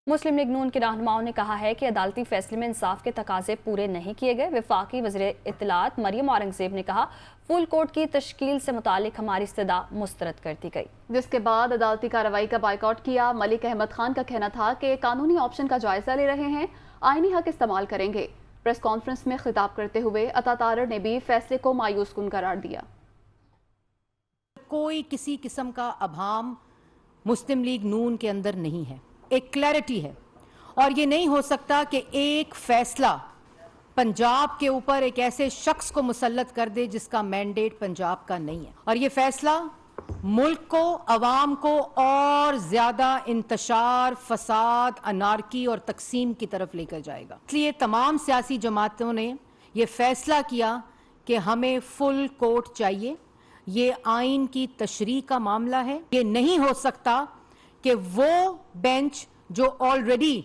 مسلم league نون کے رہنماؤں نے کہا ہے کہ عدالتی فیصلے میں انصاف کے تقاضے پورے نہیں کیے گئے۔ وفاقی وزیر اطلاعات مریم اورنگزیب نے کہا فل کورٹ کی تشکیل سے متعلق ہماری استدعا مسترد کر دی گئی، جس کے بعد عدالتی کارروائی کا بائیکاٹ کیا۔ ملک احمد خان کا کہنا تھا کہ قانونی آپشن کا جائزہ لے رہے ہیں، آئینی حق استعمال کریں گے۔ پریس کانفرنس میں خطاب کرتے ہوئے عطا طاہر نے بھی فیصلے کو مایوس کن قرار دیا۔ کوئی کسی قسم کا ابہام مسلم لیگ نون کے اندر نہیں ہے، ایک کلیئرٹی ہے، اور یہ نہیں ہو سکتا کہ ایک فیصلہ پنجاب کے اوپر ایک ایسے شخص کو مسلط کر دے جس کا مینڈیٹ پنجاب کا نہیں ہے، اور یہ فیصلہ ملک کو، عوام کو اور زیادہ انتشار، فساد، انارکی اور تقسیم کی طرف لے کر جائے گا۔ اس لیے تمام سیاسی جماعتوں نے یہ فیصلہ کیا کہ ہمیں فل کورٹ چاہیے۔ یہ آئین کی تشریح کا معاملہ ہے۔ یہ نہیں ہو سکتا کہ وہ بینچ جو آلریڈی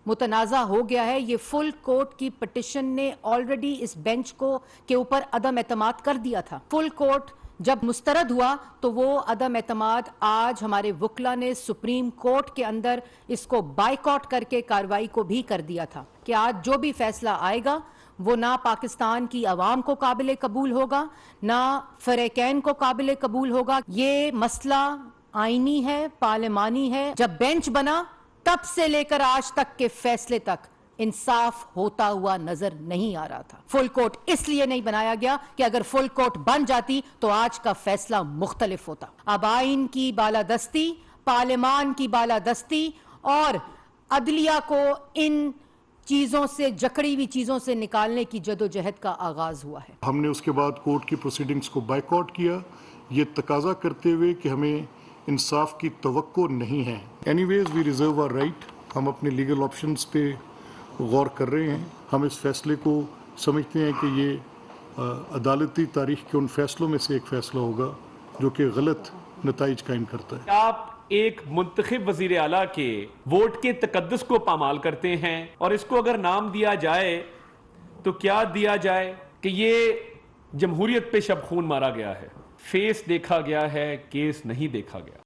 متنازع ہو گیا ہے، یہ فل کورٹ کی پٹیشن نے آلریڈی اس بینچ کو کے اوپر عدم اعتماد کر دیا تھا۔ فل کورٹ جب مسترد ہوا تو وہ عدم اعتماد آج ہمارے وکلا نے سپریم کورٹ کے اندر اس کو بائیکاٹ کر کے کارروائی کو بھی کر دیا تھا کہ آج جو بھی فیصلہ آئے گا وہ نہ پاکستان کی عوام کو قابل قبول ہوگا، نہ فریقین کو قابل قبول ہوگا۔ یہ مسئلہ آئینی ہے، پارلیمانی ہے۔ جب بینچ بنا تب سے لے کر آج تک کے فیصلے تک انصاف ہوتا ہوا نظر نہیں آ رہا تھا۔ فل کورٹ اس لیے نہیں بنایا گیا کہ اگر فل کورٹ بن جاتی تو آج کا فیصلہ مختلف ہوتا۔ اب آئین کی بالادستی، پارلیمان کی بالادستی اور عدلیہ کو ان چیزوں سے، جکڑی ہوئی چیزوں سے نکالنے کی جدوجہد کا آغاز ہوا ہے۔ ہم نے اس کے بعد کورٹ کی پروسیڈنگز کو بائیکاٹ کیا، یہ تقاضا کرتے ہوئے کہ ہمیں انصاف کی توقع نہیں ہے۔ اینی ویز وی ریزرو آور رائٹ، ہم اپنے لیگل آپشنز پہ غور کر رہے ہیں۔ ہم اس فیصلے کو سمجھتے ہیں کہ یہ عدالتی تاریخ کے ان فیصلوں میں سے ایک فیصلہ ہوگا جو کہ غلط نتائج قائم کرتا ہے۔ آپ ایک منتخب وزیر اعلیٰ کے ووٹ کے تقدس کو پامال کرتے ہیں، اور اس کو اگر نام دیا جائے تو کیا دیا جائے کہ یہ جمہوریت پہ شب خون مارا گیا ہے، فیس دیکھا گیا ہے، کیس نہیں دیکھا گیا۔